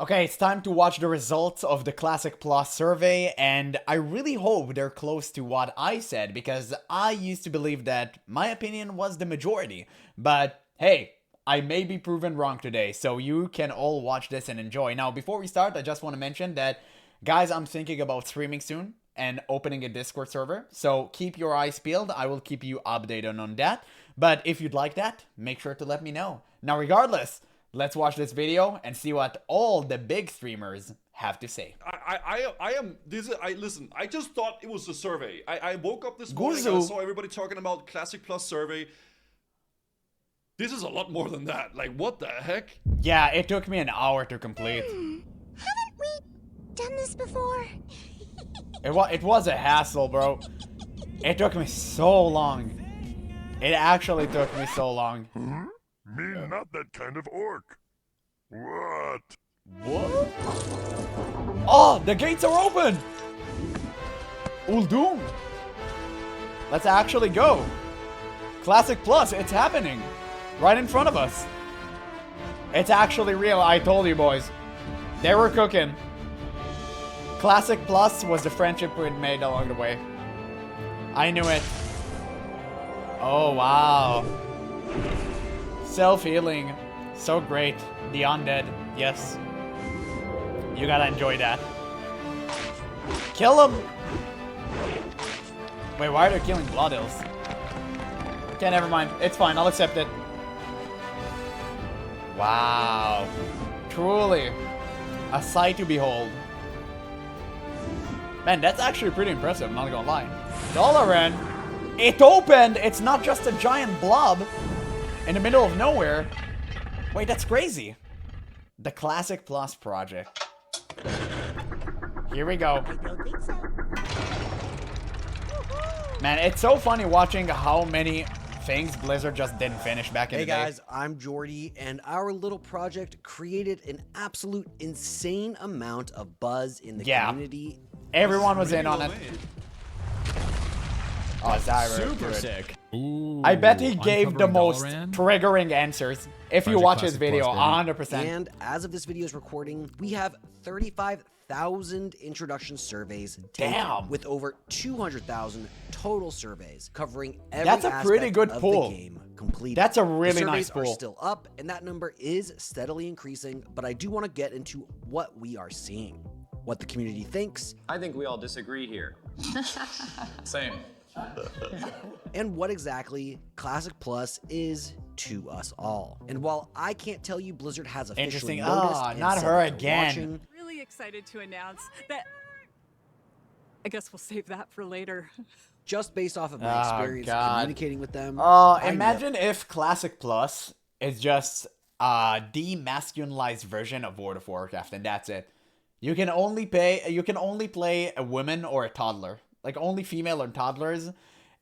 Okay, it's time to watch the results of the Classic Plus survey, and I really hope they're close to what I said, because I used to believe that my opinion was the majority. But hey, I may be proven wrong today, so you can all watch this and enjoy. Now, before we start, I just want to mention that, guys, I'm thinking about streaming soon and opening a Discord server, so keep your eyes peeled. I will keep you updated on that. But if you'd like that, make sure to let me know. Now, regardless, let's watch this video and see what all the big streamers have to say. Listen, I just thought it was a survey. I woke up this morning and I saw everybody talking about Classic Plus survey. This is a lot more than that. Like, what the heck? Yeah, it took me an hour to complete. Haven't we done this before? It was a hassle, bro. It took me so long. It actually took me so long. Me not that kind of orc. What? What? Oh, the gates are open! Uldum! Let's actually go. Classic Plus, it's happening. Right in front of us. It's actually real, I told you boys. They were cooking. Classic Plus was the friendship we'd made along the way. I knew it. Oh, wow. Self-healing. So great. The undead. Yes. You gotta enjoy that. Kill him! Wait, why are they killing Blood Hills? Okay, never mind. It's fine. I'll accept it. Wow. Truly. A sight to behold. Man, that's actually pretty impressive, I'm not gonna lie. Dalaran! It opened! It's not just a giant blob in the middle of nowhere. Wait, that's crazy. The Classic Plus project. Here we go. Man, it's so funny watching how many things Blizzard just didn't finish back in the day. Hey guys, I'm Jordy, and our little project created an absolute insane amount of buzz in the community. Everyone was in on it. Oh, Zyra. Super sick. Ooh, I bet he gave the most triggering answers. If you watch his video, 100%. And as of this video's recording, we have 35,000 introduction surveys taken, with over 200,000 total surveys covering every aspect of the game completed. That's a really nice pool. The surveys are still up, and that number is steadily increasing, but I do want to get into what we are seeing, what the community thinks. I think we all disagree here. Same. And what exactly Classic Plus is to us all. And while I can't tell you Blizzard has officially noticed, and not said her that they're again. watching, Really excited to announce that. I guess we'll save that for later. just based off of my experience communicating with them. Imagine if Classic Plus is just a demasculinized version of World of Warcraft, and that's it. You can only play a woman or a toddler. Like, only female or toddlers.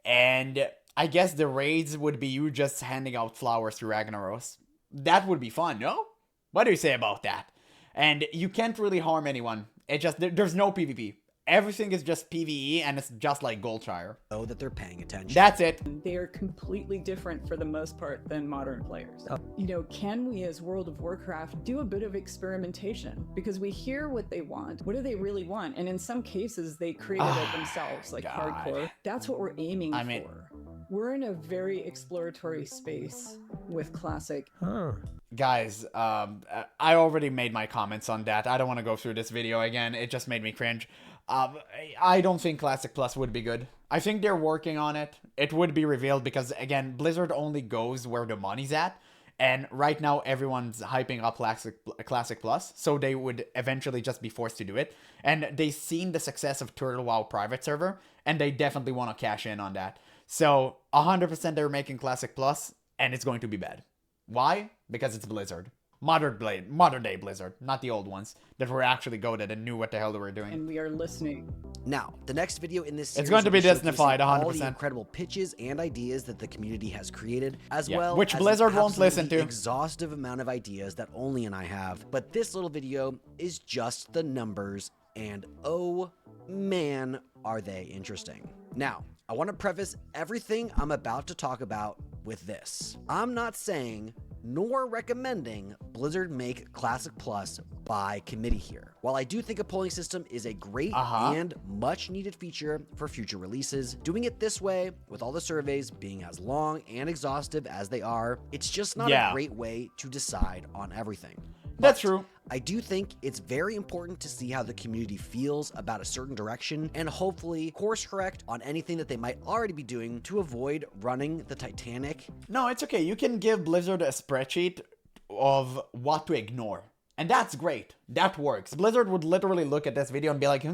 And I guess the raids would be you just handing out flowers to Ragnaros. That would be fun, no? What do you say about that? And you can't really harm anyone. It just, there's no PvP. Everything is just PvE, and it's just like Goldshire. Know that they're paying attention. That's it. They are completely different for the most part than modern players. You know, can we as World of Warcraft do a bit of experimentation? Because we hear what they want. What do they really want? And in some cases, they created it themselves, like hardcore. That's what we're aiming for. We're in a very exploratory space with Classic. Guys, I already made my comments on that. I don't want to go through this video again. It just made me cringe. I don't think Classic Plus would be good. I think they're working on it. It would be revealed because, again, Blizzard only goes where the money's at. And right now, everyone's hyping up Classic Plus, so they would eventually just be forced to do it. And they've seen the success of Turtle WoW private server, and they definitely want to cash in on that. So, 100% they're making Classic Plus, and it's going to be bad. Why? Because it's Blizzard. Modern day Blizzard, not the old ones that were actually goated and knew what the hell they were doing. And we are listening. Now, the next video in this series it's going to be Disneyfied, 100%. All the incredible pitches and ideas that the community has created, as well which as Blizzard won't listen to. Exhaustive amount of ideas that only and I have. But this little video is just the numbers, and oh man, are they interesting. Now, I want to preface everything I'm about to talk about with this. I'm not saying nor recommending Blizzard make Classic Plus by committee here. While I do think a polling system is a great and much needed feature for future releases, doing it this way, with all the surveys being as long and exhaustive as they are, it's just not a great way to decide on everything. That's true. I do think it's very important to see how the community feels about a certain direction and hopefully course correct on anything that they might already be doing to avoid running the Titanic. No, it's okay. You can give Blizzard a spreadsheet of what to ignore. And that's great. That works. Blizzard would literally look at this video and be like,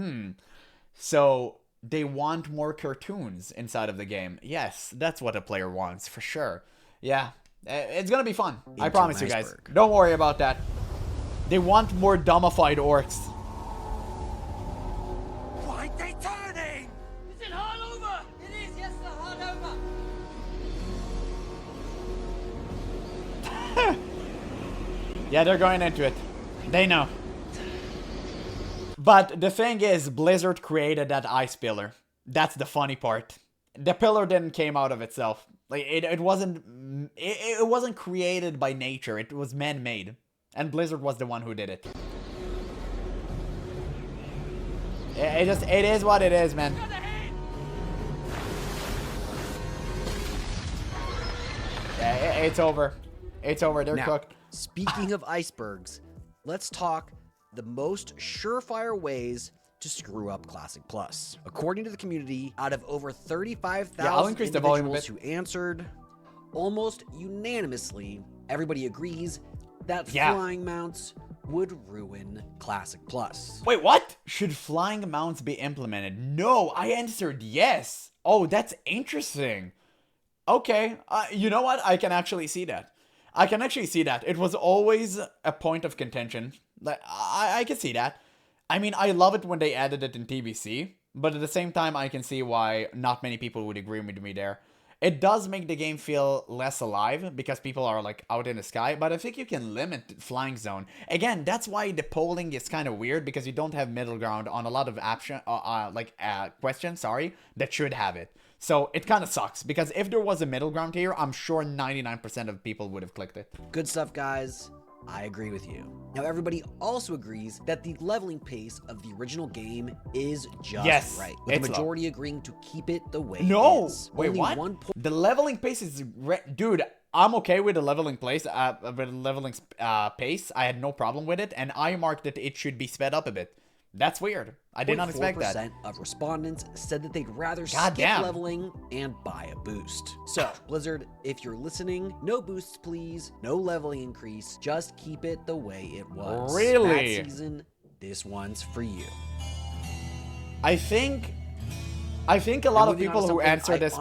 so they want more cartoons inside of the game. Yes, that's what a player wants, for sure. Yeah, it's gonna be fun. I promise you guys. Don't worry about that. They want more dumbified orcs. Why are they turning? Is it hard over? It is, yes, sir, hard over. Yeah, they're going into it. They know. But the thing is, Blizzard created that ice pillar. That's the funny part. The pillar didn't came out of itself. Like it wasn't created by nature. It was man-made. And Blizzard was the one who did it. It is what it is, man. Yeah, it's over. It's over. They're cooked. Speaking of icebergs, let's talk the most surefire ways to screw up Classic Plus. According to the community, out of over 35,000 individuals who answered, almost unanimously, everybody agrees that flying mounts would ruin Classic Plus. Wait, what? Should flying mounts be implemented? No, I answered yes. Oh, that's interesting. Okay, you know what? I can actually see that. I can actually see that. It was always a point of contention. I can see that. I mean, I love it when they added it in TBC, but at the same time, I can see why not many people would agree with me there. It does make the game feel less alive because people are like out in the sky, but I think you can limit flying zone. Again, that's why the polling is kind of weird because you don't have middle ground on a lot of questions, that should have it. So it kind of sucks because if there was a middle ground here, I'm sure 99% of people would have clicked it. Good stuff, guys. I agree with you. Now, everybody also agrees that the leveling pace of the original game is just right, with the majority agreeing to keep it the way it is. Wait, what? The leveling pace is... Dude, I'm okay with the leveling pace. I had no problem with it, and I marked that it should be sped up a bit. That's weird. I did not expect that. 4% of respondents said that they'd rather skip leveling and buy a boost. So, Blizzard, if you're listening, no boosts, please. No leveling increase. Just keep it the way it was. Really? That season, this one's for you. I think a lot of people who answer this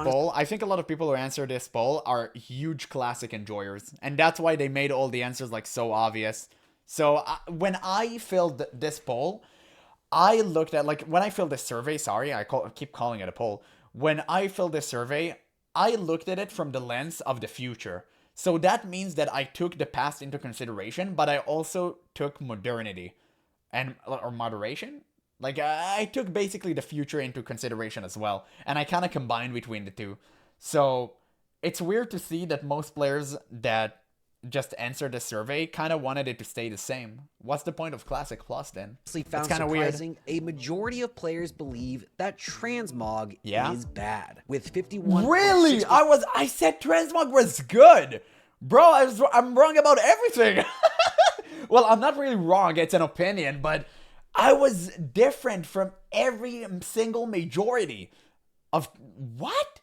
poll, are huge classic enjoyers, and that's why they made all the answers like so obvious. So when I filled this poll, I looked at, like, when I filled this survey, I keep calling it a poll. When I filled this survey, I looked at it from the lens of the future. So that means that I took the past into consideration, but I also took modernity or moderation. Like, I took basically the future into consideration as well, and I kind of combined between the two. So it's weird to see that most players that just answered the survey kind of wanted it to stay the same. What's the point of Classic Plus then? It's kind of weird. A majority of players believe that transmog is bad, with 51. Really? I said transmog was good, bro. I'm wrong about everything. Well, I'm not really wrong. It's an opinion, but I was different from every single majority of what?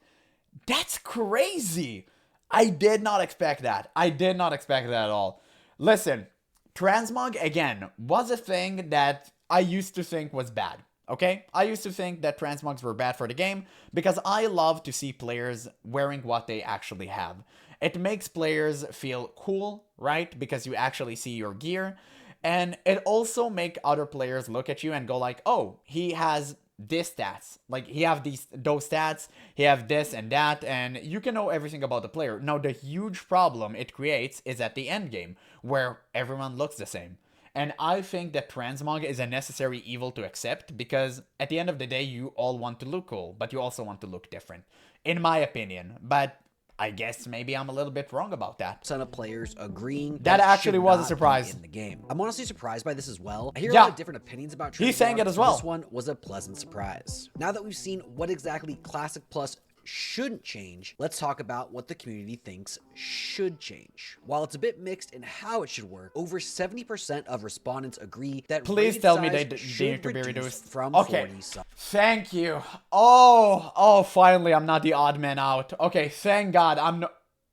That's crazy. I did not expect that. I did not expect that at all. Listen, transmog, again, was a thing that I used to think was bad, okay? I used to think that transmogs were bad for the game because I love to see players wearing what they actually have. It makes players feel cool, right? Because you actually see your gear. And it also make other players look at you and go like, oh, he has this stats, like he have those stats, he have this and that, and you can know everything about the player. Now the huge problem it creates is at the end game where everyone looks the same, and I think that transmog is a necessary evil to accept because at the end of the day you all want to look cool, but you also want to look different, in my opinion. But I guess maybe I'm a little bit wrong about that. Son of players agreeing That it actually should was a not be surprise. in the game. I'm honestly surprised by this as well. I hear Yeah. a lot of different opinions about transmog. He's saying it as well. This one was a pleasant surprise. Now that we've seen what exactly Classic Plus shouldn't change, let's talk about what the community thinks should change. While it's a bit mixed in how it should work, over 70% of respondents agree that Please raid tell me size they should need to be reduce reduced. from Okay. 40 some. Thank you. Oh, finally I'm not the odd man out. Okay, thank God.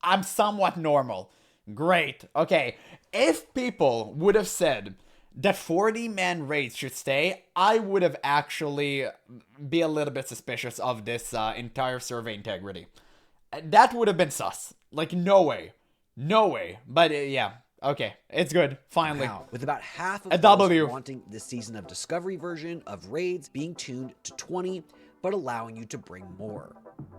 I'm somewhat normal. Great. Okay, if people would have said that 40-man raids should stay, I would have actually be a little bit suspicious of this entire survey integrity. That would have been sus. Like, no way. No way. But yeah, okay, it's good. Finally. Now, with about half of A those W. wanting this season of Discovery version of raids being tuned to 20, but allowing you to bring more.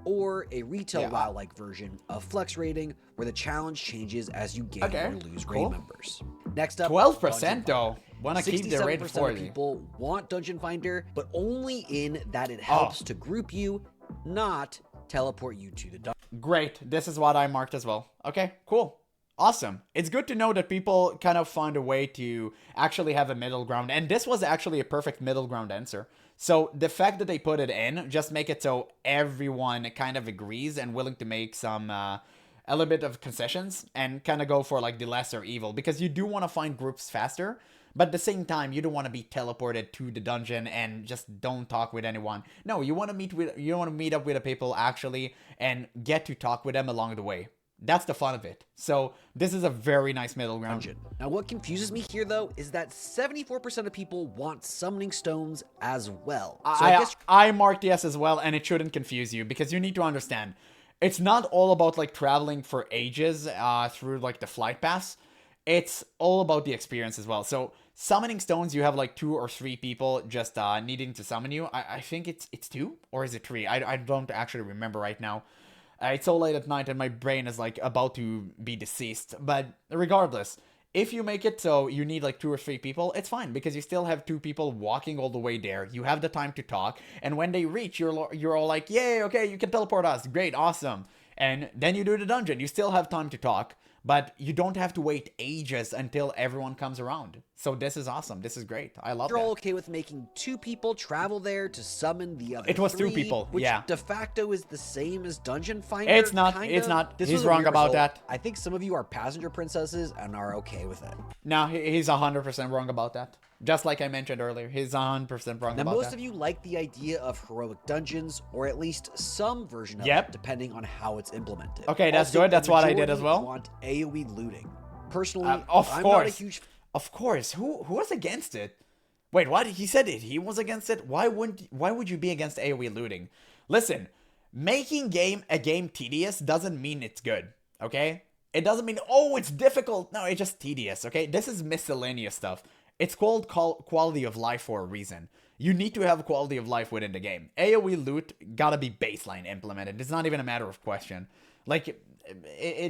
Or a retail WoW-like version of flex rating, where the challenge changes as you gain or lose raid members. Next up, 12% though. Wanna keep the raid 67% 40. of people want Dungeon Finder, but only in that it helps to group you, not teleport you to the dungeon. Great. This is what I marked as well. Okay, cool. Awesome. It's good to know that people kind of find a way to actually have a middle ground. And this was actually a perfect middle ground answer. So the fact that they put it in, just make it so everyone kind of agrees and willing to make some, a little bit of concessions and kind of go for like the lesser evil. Because you do want to find groups faster. But at the same time, you don't want to be teleported to the dungeon and just don't talk with anyone. No, you want to meet up with the people actually and get to talk with them along the way. That's the fun of it. So this is a very nice middle ground. Now what confuses me here though is that 74% of people want summoning stones as well. So I marked yes as well, and it shouldn't confuse you because you need to understand. It's not all about like traveling for ages through like the flight pass. It's all about the experience as well. So summoning stones, you have like 2 or 3 people just needing to summon you. I think it's 2 or is it 3? I don't actually remember right now. It's so late at night and my brain is like about to be deceased. But regardless, if you make it so you need like 2 or 3 people, it's fine because you still have 2 people walking all the way there. You have the time to talk, and when they reach, you're all like, yay, okay, you can teleport us. Great, awesome. And then you do the dungeon. You still have time to talk, but you don't have to wait ages until everyone comes around. So this is awesome. This is great. I love You're that. all okay with making 2 people travel there to summon the other It was 3, 2 people, which yeah. de facto is the same as Dungeon Finder. It's not. Kinda. It's not. This He's was a wrong weird about result. that. I think some of you are passenger princesses and are okay with it. No, he's 100% wrong about that. Just like I mentioned earlier, he's 100% wrong Now, about most that. of you like the idea of heroic dungeons, or at least some version of Yep. it, depending on how it's implemented. Okay, that's Also, good. That's the what I did as majority well. Want AOE looting. Personally, Of I'm course. not a huge. Of course. Who was against it? Wait, what? He said it. He was against it. Why would you be against AoE looting? Listen, making a game tedious doesn't mean it's good. Okay? It doesn't mean it's difficult. No, it's just tedious. Okay? This is miscellaneous stuff. It's called quality of life for a reason. You need to have quality of life within the game. AoE loot gotta be baseline implemented. It's not even a matter of question. Like,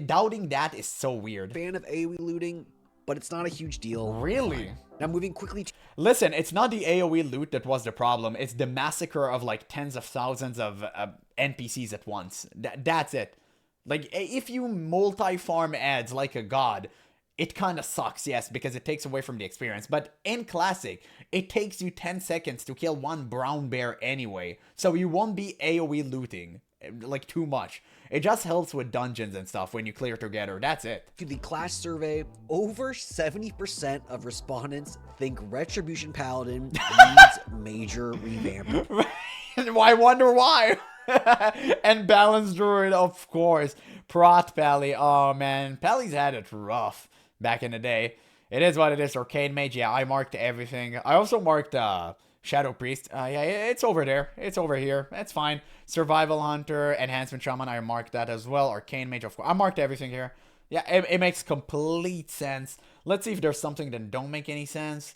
doubting that is so weird. Fan of AoE looting, but it's not a huge deal. Really? Now moving quickly to Listen, it's not the AoE loot that was the problem. It's the massacre of like tens of thousands of NPCs at once. That's it. Like, if you multi-farm ads like a god, it kind of sucks, yes, because it takes away from the experience. But in Classic, it takes you 10 seconds to kill one brown bear anyway. So you won't be AoE looting, like, too much. It just helps with dungeons and stuff when you clear together. That's it. the class survey, over 70% of respondents think Retribution Paladin needs major revamp. I wonder why. And Balanced Druid, of course. Prot Pally. Oh, man. Pally's had it rough back in the day. It is what it is. Arcane Mage, yeah, I marked everything. I also marked Shadow Priest. Yeah, it's over there. It's over here. It's fine. Survival Hunter, Enhancement Shaman, I marked that as well. Arcane Mage, of course. I marked everything here. Yeah, it makes complete sense. Let's see if there's something that don't make any sense.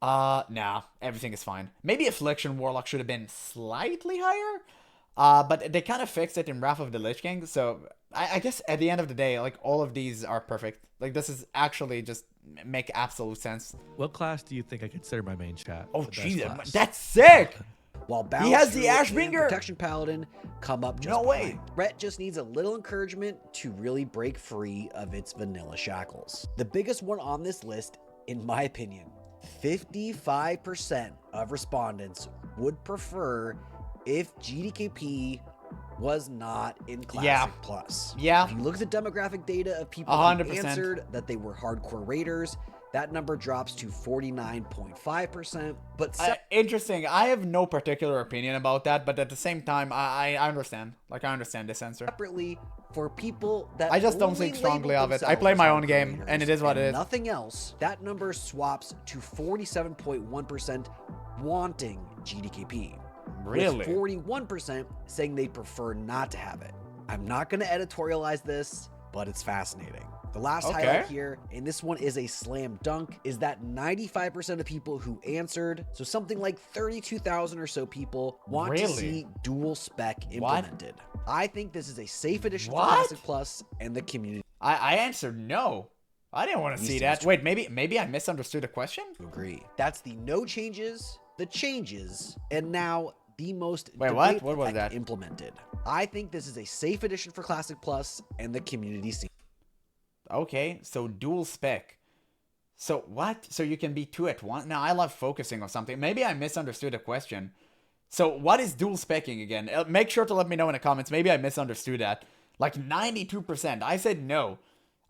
Nah, everything is fine. Maybe Affliction Warlock should have been slightly higher. But they kind of fixed it in Wrath of the Lich King, so I guess at the end of the day, like, all of these are perfect. Like, this is actually just make absolute sense. What class do you think I consider my main chat? Oh, the best Jesus, class? that's sick! while He has the Balance and Ashbringer. Protection Paladin come up just No way. behind. Threat just needs a little encouragement to really break free of its vanilla shackles. The biggest one on this list, in my opinion, 55% of respondents would prefer if GDKP was not in Classic Plus. Yeah. If you look at the demographic data of people who 100%. answered that they were hardcore raiders, that number drops to 49.5%. But interesting. I have no particular opinion about that, but at the same time, I understand. Like, I understand this answer. separately, for people that I just don't only think strongly label of it. I play themselves my own hardcore game, raiders and it is what it is. Nothing else. That number swaps to 47.1% wanting GDKP. Really? With 41% saying they prefer not to have it. I'm not going to editorialize this, but it's fascinating. The last highlight here, and this one is a slam dunk, is that 95% of people who answered, so something like 32,000 or so people, want to see dual spec implemented. I think this is a safe addition for Classic Plus and the community. I answered no. I didn't want to see that. Wait, maybe I misunderstood the question? Agree. That's the no changes, the changes, and now the most Wait, what? What was that? Implemented. I think this is a safe addition for Classic Plus and the community scene. Okay, so dual spec. So what? So you can be two at once? Now I love focusing on something. Maybe I misunderstood the question. So what is dual specking again? Make sure to let me know in the comments. Maybe I misunderstood that. Like 92%. I said no.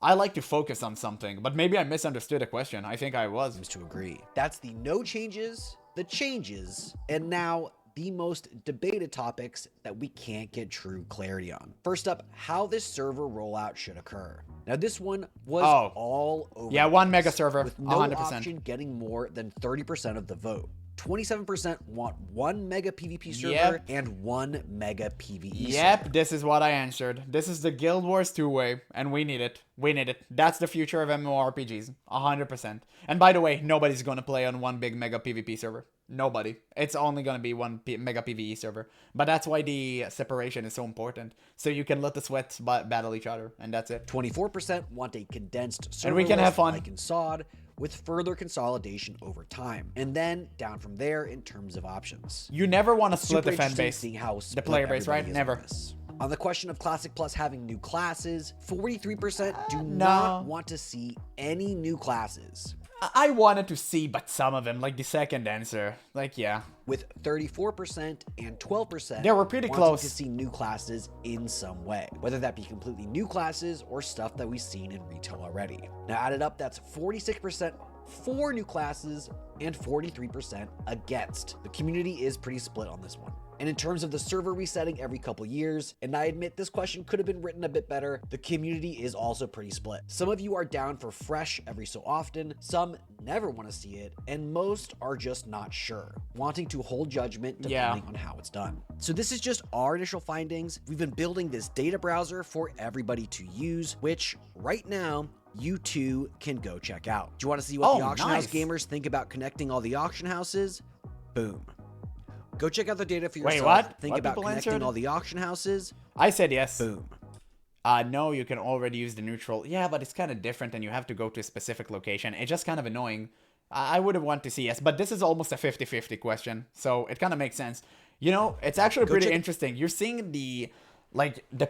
I like to focus on something, but maybe I misunderstood the question. I think I was. To agree. That's the no changes, the changes, and now the most debated topics that we can't get true clarity on. First up, how this server rollout should occur. Now this one was all over. Yeah, one mega server, with no 100%. option getting more than 30% of the vote. 27% want 1 mega PvP server and 1 mega PvE server. This is what I answered. This is the Guild Wars 2-way, and we need it. We need it. That's the future of MMORPGs, 100%. And by the way, nobody's gonna play on one big mega PvP server. Nobody. It's only gonna be one mega PvE server. But that's why the separation is so important. So you can let the sweats battle each other, and that's it. 24% want a condensed server and we can have fun. like in SOD, with further consolidation over time. And then down from there in terms of options. You never want to split Super the fan interesting base. seeing how The player base, right? everybody is Never. on this. On the question of Classic Plus having new classes, 43% do not want to see any new classes. I wanted to see, but some of them, like the second answer. Like, yeah. With 34% and 12% they were pretty wanting close to see new classes in some way, whether that be completely new classes or stuff that we've seen in retail already. Now added up, that's 46% for new classes and 43% against. The community is pretty split on this one. And in terms of the server resetting every couple years, and I admit this question could have been written a bit better, the community is also pretty split. Some of you are down for fresh every so often, some never want to see it, and most are just not sure, wanting to hold judgment depending on how it's done. So this is just our initial findings. We've been building this data browser for everybody to use, which right now, you too can go check out. Do you want to see what the auction house gamers think about connecting all the auction houses? Boom. Go check out the data for yourself. Wait, what? Think What about people connecting answered? all the auction houses. I said yes. Boom. No, you can already use the neutral. Yeah, but it's kind of different and you have to go to a specific location. It's just kind of annoying. I would have wanted to see yes, but this is almost a 50-50 question, so it kind of makes sense. You know, it's actually pretty interesting. You're seeing the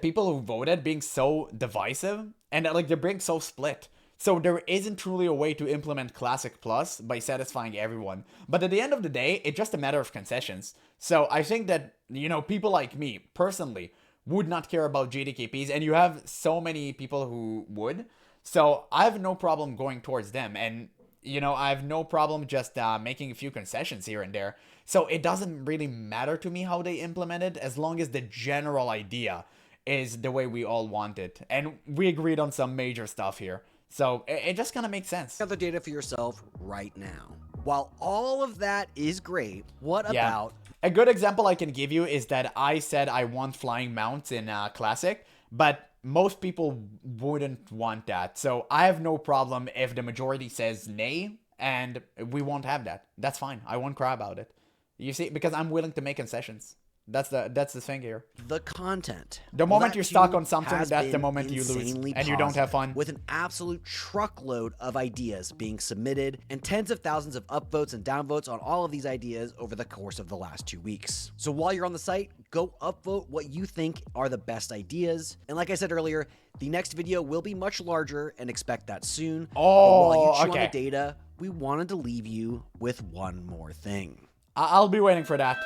people who voted being so divisive and like they're being so split. So there isn't truly a way to implement Classic Plus by satisfying everyone. But at the end of the day, it's just a matter of concessions. So I think that, you know, people like me, personally, would not care about GDKPs, and you have so many people who would. So I have no problem going towards them, and, you know, I have no problem just making a few concessions here and there. So it doesn't really matter to me how they implement it, as long as the general idea is the way we all want it. And we agreed on some major stuff here. So it just kind of makes sense. Check out the data for yourself right now. While all of that is great, what about... A good example I can give you is that I said I want flying mounts in Classic, but most people wouldn't want that. So I have no problem if the majority says nay, and we won't have that. That's fine. I won't cry about it. You see, because I'm willing to make concessions. That's the thing here. The content. The moment you're stuck on something, that's the moment you lose, insanely and you don't have fun. With an absolute truckload of ideas being submitted and tens of thousands of upvotes and downvotes on all of these ideas over the course of the last 2 weeks. So while you're on the site, go upvote what you think are the best ideas. And like I said earlier, the next video will be much larger, and expect that soon. Oh, but while you chew okay. on the data, we wanted to leave you with one more thing. I'll be waiting for that.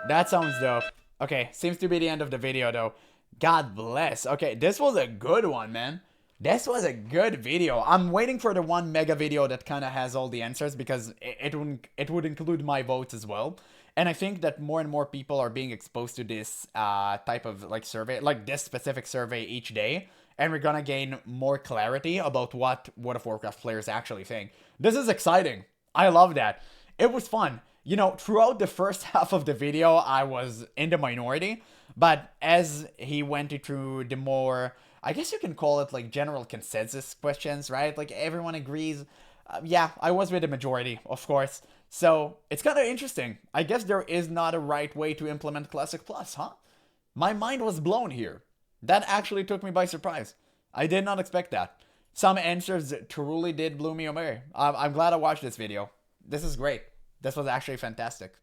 That sounds dope. Okay, seems to be the end of the video though. God bless. Okay, this was a good one, man. This was a good video. I'm waiting for the one mega video that kind of has all the answers, because it would include my votes as well. And I think that more and more people are being exposed to this type of like survey, like this specific survey each day. And we're gonna gain more clarity about what World of Warcraft players actually think. This is exciting. I love that. It was fun. You know, throughout the first half of the video, I was in the minority. But as he went through the more, I guess you can call it like general consensus questions, right? Like everyone agrees. Yeah, I was with the majority, of course. So it's kind of interesting. I guess there is not a right way to implement Classic Plus, huh? My mind was blown here. That actually took me by surprise. I did not expect that. Some answers truly did blow me away. I'm glad I watched this video. This is great. This was actually fantastic.